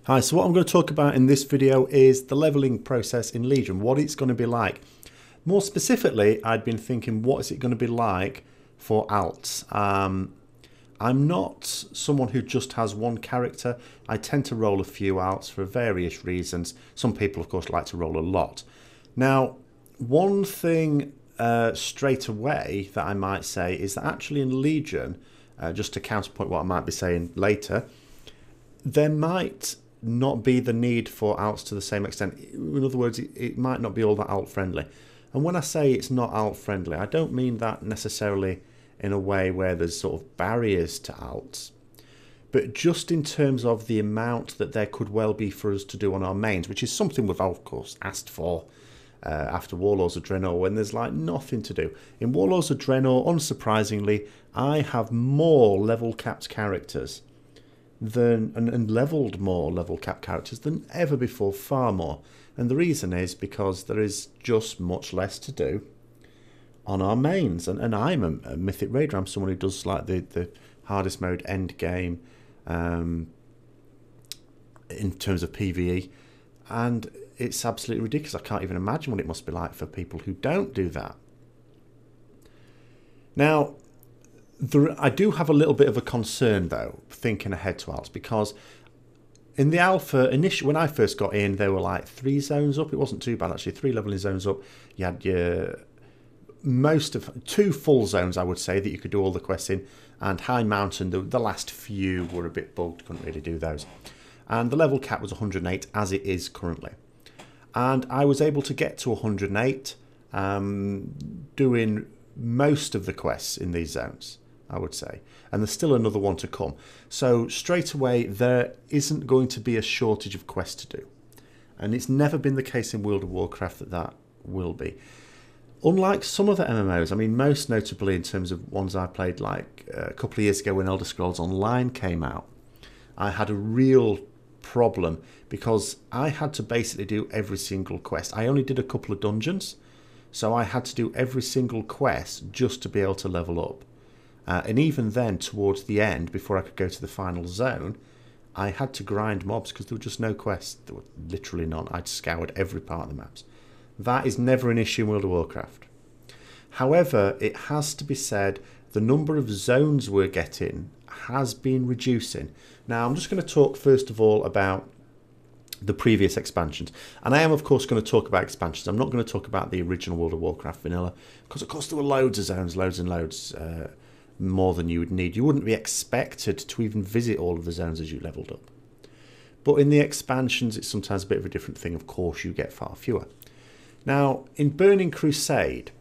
Hi, so what I'm going to talk about in this video is the leveling process in Legion, what it's going to be like. More specifically, I'd been thinking, what is it going to be like for alts? I'm not someone who just has one character. I tend to roll a few alts for various reasons. Some people, of course, like to roll a lot. Now, one thing straight away that I might say is that actually in Legion, just to counterpoint what I might be saying later, there might not be the need for alts to the same extent. In other words, it might not be all that alt friendly. And when I say it's not alt friendly, I don't mean that necessarily in a way where there's sort of barriers to alts, but just in terms of the amount that there could well be for us to do on our mains, which is something we've of course asked for after Warlords of Draenor, when there's like nothing to do. In Warlords of Draenor, unsurprisingly, I have more level capped characters and leveled more level cap characters than ever before, far more. And the reason is because there is just much less to do on our mains. And I'm a Mythic Raider. I'm someone who does like the hardest mode end game in terms of PvE. And it's absolutely ridiculous. I can't even imagine what it must be like for people who don't do that. Now, I do have a little bit of a concern, though, thinking ahead to alts, because in the alpha, initially, when I first got in, there were like 3 zones up. It wasn't too bad, actually, 3 leveling zones up. You had your 2 full zones, I would say, that you could do all the quests in, and High Mountain, the last few were a bit bugged, couldn't really do those. And the level cap was 108, as it is currently. And I was able to get to 108, doing most of the quests in these zones, I would say, and there's still another one to come. So straight away, there isn't going to be a shortage of quests to do, and it's never been the case in World of Warcraft that will be. Unlike some other MMOs, I mean, most notably in terms of ones I played like a couple of years ago when Elder Scrolls Online came out, I had a real problem because I had to basically do every single quest. I only did a couple of dungeons, so I had to do every single quest just to be able to level up. And even then, towards the end, before I could go to the final zone, I had to grind mobs because there were just no quests. There were literally none. I'd scoured every part of the maps. That is never an issue in World of Warcraft. However, it has to be said, the number of zones we're getting has been reducing. Now, I'm just going to talk first of all about the previous expansions. And I am, of course, going to talk about expansions. I'm not going to talk about the original World of Warcraft vanilla, because, of course, there were loads of zones, loads and loads, more than you would need. You wouldn't be expected to even visit all of the zones as you leveled up. But in the expansions, it's sometimes a bit of a different thing. Of course, you get far fewer. Now, in Burning Crusade,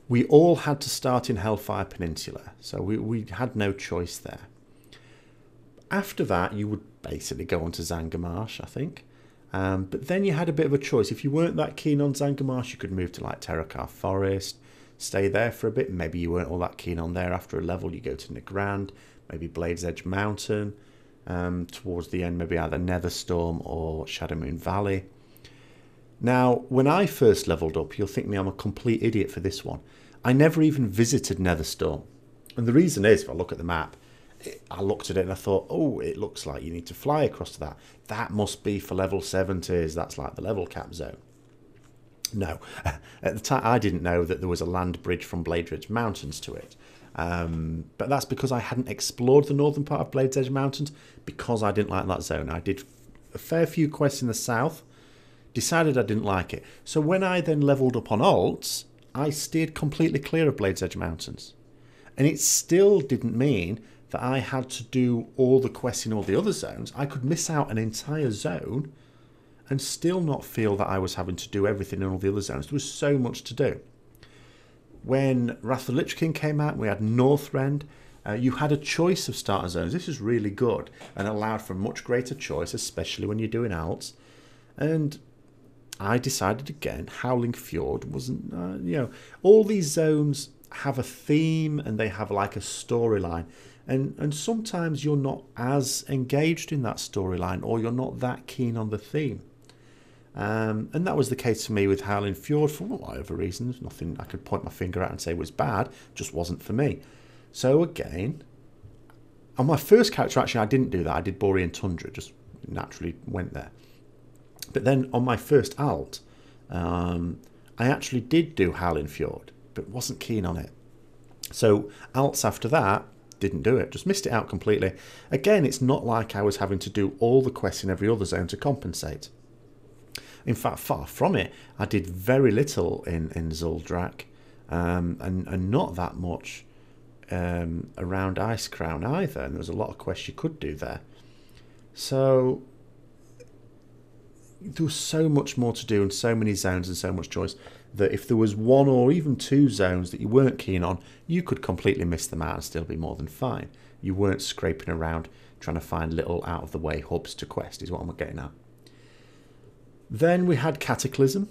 we all had to start in Hellfire Peninsula, so we had no choice there. After that, you would basically go on to Zangarmarsh, I think. But then you had a bit of a choice. If you weren't that keen on Zangarmarsh, you could move to like Terokkar Forest, stay there for a bit. Maybe you weren't all that keen on there. After a level, you go to Nagrand, maybe Blade's Edge Mountain. Towards the end, maybe either Netherstorm or Shadowmoon Valley. Now, when I first leveled up, you'll think me I'm a complete idiot for this one. I never even visited Netherstorm. And the reason is, if I look at the map, I looked at it and I thought, oh, it looks like you need to fly across to that. That must be for level 70s. That's like the level cap zone. No, at the time I didn't know that there was a land bridge from Blade's Edge Mountains to it. But that's because I hadn't explored the northern part of Blade's Edge Mountains, because I didn't like that zone. I did a fair few quests in the south, decided I didn't like it. So when I then leveled up on alts, I steered completely clear of Blade's Edge Mountains. And it still didn't mean that I had to do all the quests in all the other zones. I could miss out an entire zone and still not feel that I was having to do everything in all the other zones. There was so much to do. When Wrath of the Lich King came out, we had Northrend. You had a choice of starter zones. This is really good and allowed for much greater choice, especially when you're doing alts. And I decided again, Howling Fjord wasn't, all these zones have a theme and they have like a storyline. And sometimes you're not as engaged in that storyline, or you're not that keen on the theme. And that was the case for me with Howling Fjord for whatever reasons. Nothing I could point my finger at and say was bad, just wasn't for me. So again, On my first character, actually, I didn't do that. I did Borean Tundra, just naturally went there. But then on my first alt, I actually did do Howling Fjord, but wasn't keen on it. So alts after that, didn't do it, just missed it out completely. Again, it's not like I was having to do all the quests in every other zone to compensate. In fact, far from it. I did very little in Zuldrak, and not that much around Ice Crown either, and there was a lot of quests you could do there. So there was so much more to do and so many zones and so much choice that if there was one or even two zones that you weren't keen on, you could completely miss them out and still be more than fine. You weren't scraping around trying to find little out-of-the-way hubs to quest, is what I'm getting at. Then we had Cataclysm.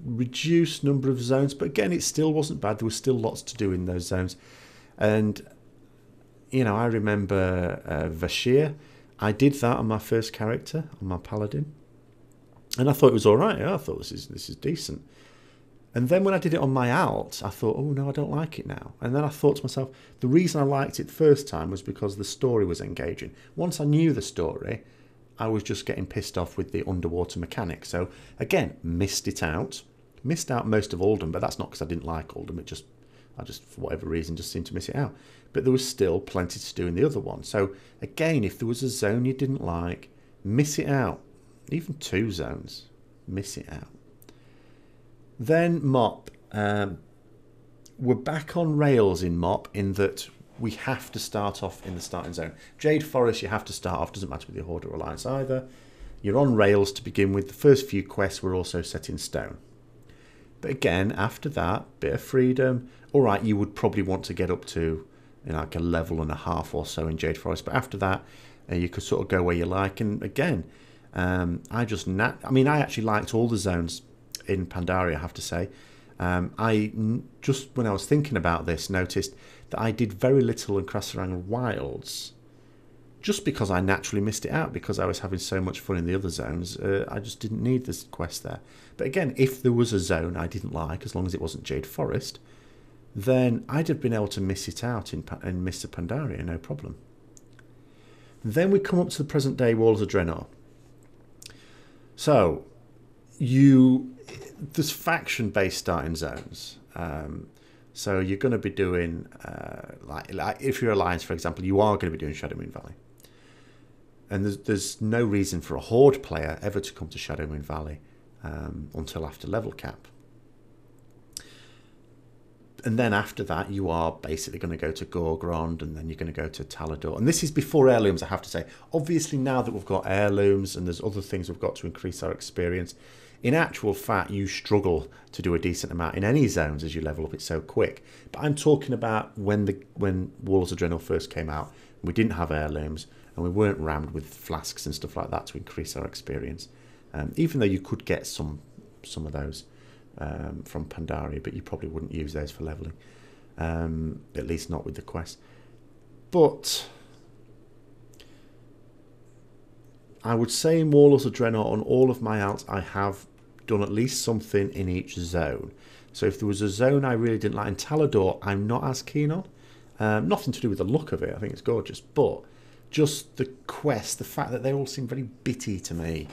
Reduced number of zones, but again, it still wasn't bad. There was still lots to do in those zones. And, you know, I remember Vashir. I did that on my first character, on my Paladin. And I thought it was all right. Yeah, I thought this is decent. And then when I did it on my alt, I thought, oh, no, I don't like it now. And then I thought to myself, the reason I liked it the first time was because the story was engaging. Once I knew the story, I was just getting pissed off with the underwater mechanic. So, again, missed it out. Missed out most of Oldham, but that's not because I didn't like Oldham. I just, for whatever reason, just seemed to miss it out. But there was still plenty to do in the other one. So, again, if there was a zone you didn't like, miss it out. Even two zones, miss it out. Then MOP. We're back on rails in MOP in that we have to start off in the starting zone. Jade Forest, you have to start off. Doesn't matter with your Horde or Alliance either. You're on rails to begin with. The first few quests were also set in stone. But again, after that, bit of freedom. All right, you would probably want to get up to like a level and a half or so in Jade Forest. But after that, you could sort of go where you like. And again, I actually liked all the zones in Pandaria, I have to say. I just, when I was thinking about this, noticed that I did very little in Krasarang Wilds just because I naturally missed it out because I was having so much fun in the other zones. I just didn't need this quest there. But again, if there was a zone I didn't like, as long as it wasn't Jade Forest, then I'd have been able to miss it out in Mr. Pandaria, no problem. Then we come up to the present day Walls of Draenor. So, there's faction-based starting zones. So you're going to be doing, like if you're Alliance, for example, you are going to be doing Shadowmoon Valley. And there's no reason for a Horde player ever to come to Shadowmoon Valley until after level cap. And then after that, you are basically going to go to Gorgrond, and then you're going to go to Talador. And this is before heirlooms, I have to say. Obviously, now that we've got heirlooms and there's other things we've got to increase our experience, in actual fact, you struggle to do a decent amount in any zones as you level up. It's so quick. But I'm talking about when Walls of Draenor first came out, we didn't have heirlooms, and we weren't rammed with flasks and stuff like that to increase our experience. Even though you could get some of those from Pandaria, but you probably wouldn't use those for leveling, at least not with the quest. But I would say in Warlords of Draenor, on all of my alts, I have done at least something in each zone. So if there was a zone I really didn't like, in Talador, I'm not as keen on. Nothing to do with the look of it, I think it's gorgeous, but just the quest, the fact that they all seem very bitty to me.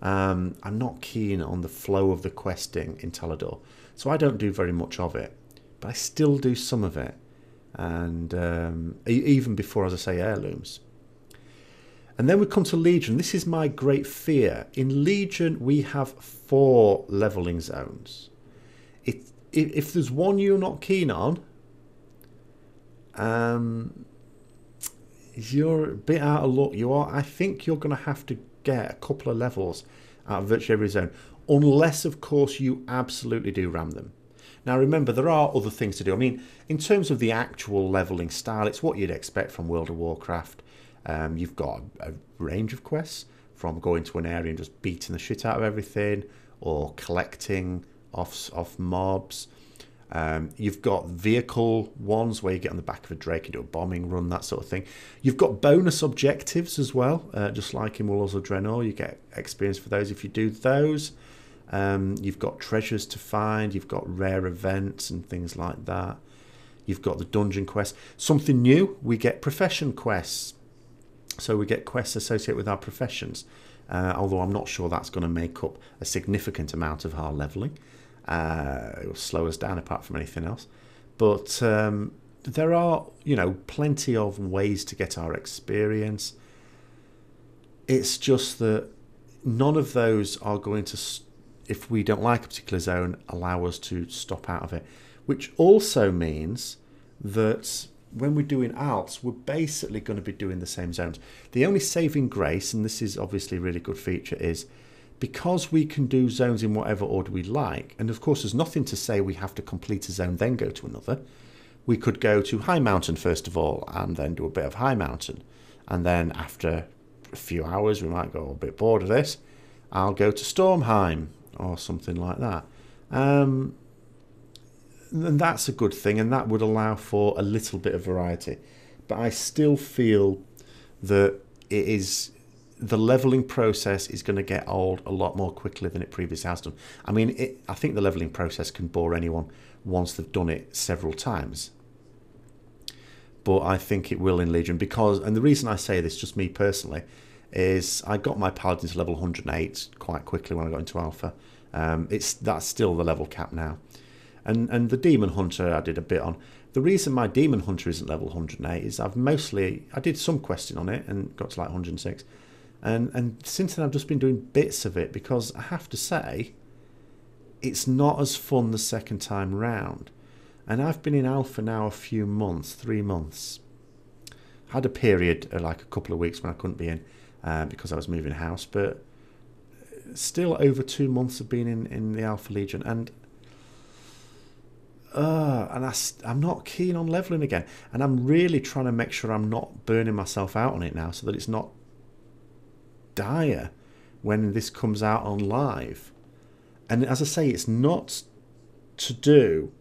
I'm not keen on the flow of the questing in Talador, so I don't do very much of it, but I still do some of it, and even before, as I say, heirlooms. And then we come to Legion. This is my great fear. In Legion, we have 4 leveling zones. If there's one you're not keen on, you're a bit out of luck. I think you're going to have to get a couple of levels out of virtually every zone, unless, of course, you absolutely do ram them. Now, remember, there are other things to do. I mean, in terms of the actual leveling style, it's what you'd expect from World of Warcraft. You've got a range of quests, from going to an area and just beating the shit out of everything, or collecting off mobs. You've got vehicle ones where you get on the back of a drake and do a bombing run, that sort of thing. You've got bonus objectives as well, just like in Warlords of Draenor. You get experience for those if you do those. You've got treasures to find. You've got rare events and things like that. You've got the dungeon quests. Something new, we get profession quests. So we get quests associated with our professions. Although I'm not sure that's going to make up a significant amount of our levelling. It will slow us down apart from anything else. But there are, plenty of ways to get our experience. It's just that none of those are going to, if we don't like a particular zone, allow us to stop out of it. Which also means that when we're doing alts, we're basically going to be doing the same zones. The only saving grace, and this is obviously a really good feature, is because we can do zones in whatever order we like, and of course there's nothing to say we have to complete a zone then go to another. We could go to High Mountain first of all and then do a bit of High Mountain, and then after a few hours we might go a bit bored of this, I'll go to Stormheim or something like that. And that's a good thing, and that would allow for a little bit of variety. But I still feel that the levelling process is going to get old a lot more quickly than it previously has done. I mean, I think the levelling process can bore anyone once they've done it several times. But I think it will in Legion because, and the reason I say this, just me personally, is I got my Paladin to level 108 quite quickly when I got into Alpha. That's still the level cap now. And the Demon Hunter I did a bit on. The reason my Demon Hunter isn't level 108 is I did some questing on it and got to like 106. And since then I've just been doing bits of it because I have to say, it's not as fun the second time round. And I've been in Alpha now a few months, 3 months. Had a period, like a couple of weeks when I couldn't be in because I was moving house. But still over 2 months of being in the Alpha Legion. And I'm not keen on levelling again. And I'm really trying to make sure I'm not burning myself out on it now so that it's not dire when this comes out on live. And as I say, it's not to do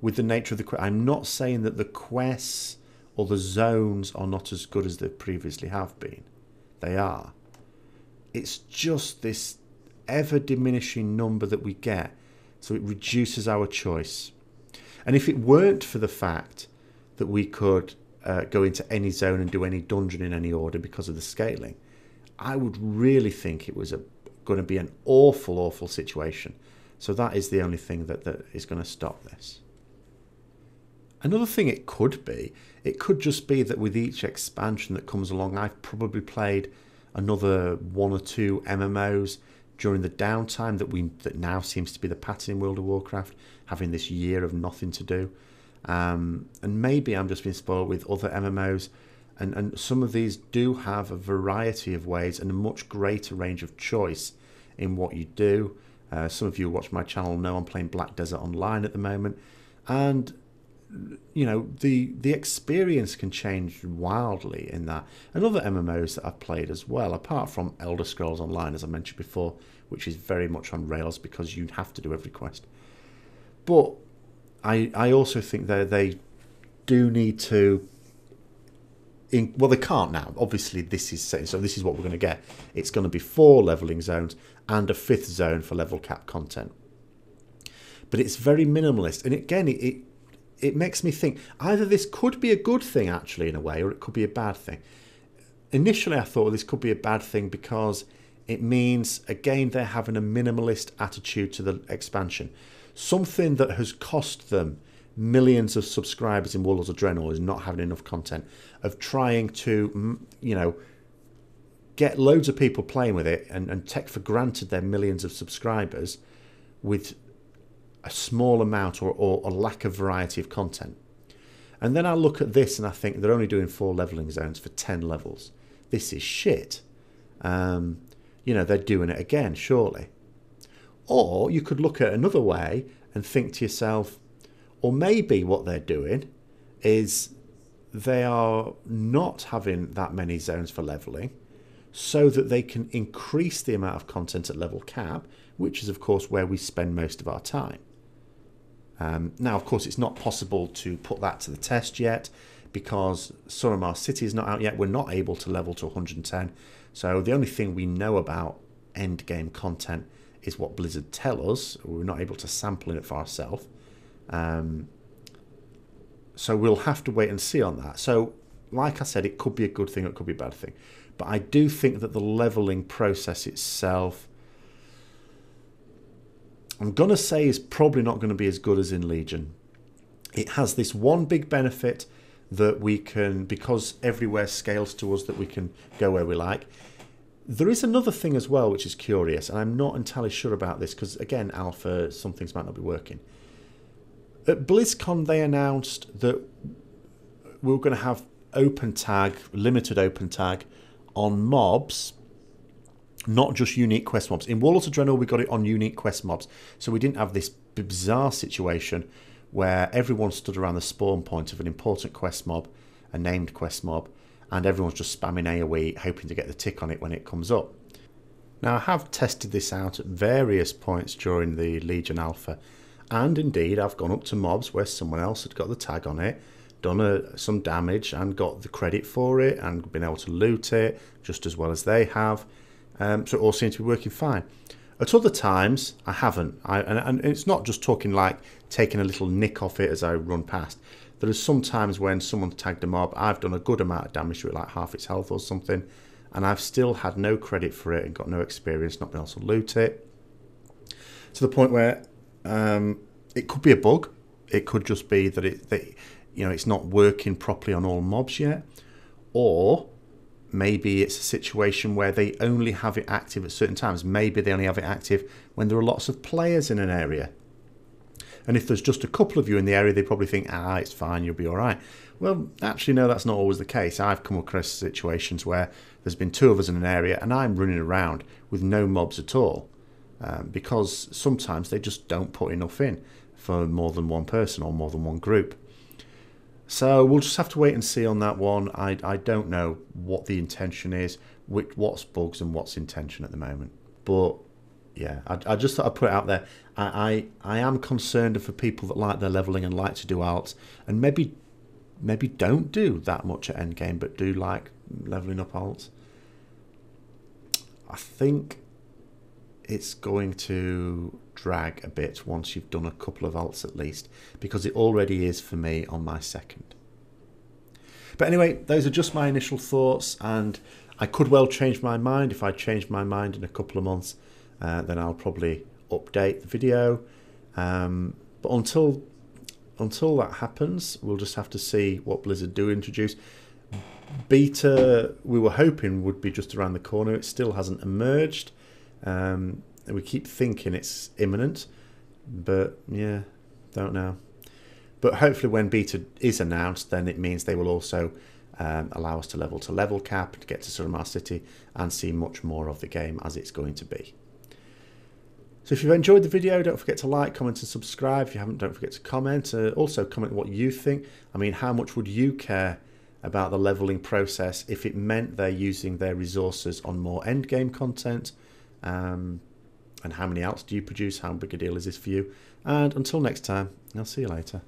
with the nature of the quest. I'm not saying that the quests or the zones are not as good as they previously have been. They are. It's just this ever diminishing number that we get, so it reduces our choice. And if it weren't for the fact that we could go into any zone and do any dungeon in any order because of the scaling, I would really think it was going to be an awful, awful situation. So that is the only thing that is going to stop this. Another thing it could just be that with each expansion that comes along, I've probably played another 1 or 2 MMOs during the downtime that now seems to be the pattern in World of Warcraft, having this year of nothing to do. And maybe I'm just being spoiled with other MMOs, and some of these do have a variety of ways and a much greater range of choice in what you do. Some of you who watch my channel know I'm playing Black Desert Online at the moment, and the experience can change wildly in that. And other MMOs that I've played as well, apart from Elder Scrolls Online, as I mentioned before, which is very much on rails because you have to do every quest. But I also think that they do need to. Well, they can't now. Obviously, this is set, so this is what we're going to get. It's going to be 4 leveling zones and a 5th zone for level cap content. But it's very minimalist, and again, it makes me think either this could be a good thing actually in a way, or it could be a bad thing. Initially, I thought this could be a bad thing because it means again they're having a minimalist attitude to the expansion. Something that has cost them millions of subscribers in Warlords of Draenor is not having enough content, of trying to, get loads of people playing with it and take for granted their millions of subscribers with a small amount or a lack of variety of content. And then I look at this and I think they're only doing 4 leveling zones for 10 levels. This is shit. They're doing it again, surely. Or you could look at another way and think to yourself, or maybe what they're doing is they are not having that many zones for leveling so that they can increase the amount of content at level cap, which is, of course, where we spend most of our time. Now, of course, it's not possible to put that to the test yet because Suramar City is not out yet. We're not able to level to 110. So the only thing we know about end game content is what Blizzard tell us. We're not able to sample it for ourselves. So we'll have to wait and see on that. So like I said, it could be a good thing, it could be a bad thing. But I do think that the leveling process itself, I'm going to say, is probably not going to be as good as in Legion. It has this one big benefit that we can, because everywhere scales to us, that we can go where we like. There is another thing as well which is curious, and I'm not entirely sure about this because, again, alpha, some things might not be working. At BlizzCon, they announced that we were going to have open tag, limited open tag on mobs, not just unique quest mobs. In Warlords of Draenor, we got it on unique quest mobs, so we didn't have this bizarre situation where everyone stood around the spawn point of an important quest mob, a named quest mob, and everyone's just spamming AoE, hoping to get the tick on it when it comes up. Now, I have tested this out at various points during the Legion Alpha, and indeed I've gone up to mobs where someone else had got the tag on it, done some damage and got the credit for it, and been able to loot it just as well as they have. So it all seems to be working fine. At other times, I haven't. And it's not just talking like taking a little nick off it as I run past. There are some times when someone's tagged a mob, I've done a good amount of damage to it, like half its health or something, and I've still had no credit for it and got no experience, not been able to loot it. To the point where it could be a bug. It could just be that it's not working properly on all mobs yet. Or maybe it's a situation where they only have it active at certain times. Maybe they only have it active when there are lots of players in an area. And if there's just a couple of you in the area, they probably think, it's fine, you'll be all right. Well, actually, no, that's not always the case. I've come across situations where there's been two of us in an area and I'm running around with no mobs at all. Because sometimes they just don't put enough in for more than one person or more than one group. So we'll just have to wait and see on that one. I don't know what the intention is, what's bugs and what's intention at the moment. But yeah, I just thought I'd put it out there. I am concerned for people that like their levelling and like to do alts, and maybe don't do that much at endgame, but do like levelling up alts. I think it's going to drag a bit once you've done a couple of alts at least, because it already is for me on my second. But anyway, those are just my initial thoughts, and I could well change my mind. If I change my mind in a couple of months, then I'll probably update the video. But until that happens, we'll just have to see what Blizzard do introduce. Beta, we were hoping would be just around the corner. It still hasn't emerged. We keep thinking it's imminent, but yeah, don't know. But hopefully when beta is announced, then it means they will also allow us to level cap, to get to Suramar City and see much more of the game as it's going to be. So if you've enjoyed the video, don't forget to like, comment and subscribe. If you haven't, don't forget to comment. Also comment what you think. I mean, how much would you care about the leveling process if it meant they're using their resources on more endgame content? And how many alts do you produce? How big a deal is this for you? And until next time, I'll see you later.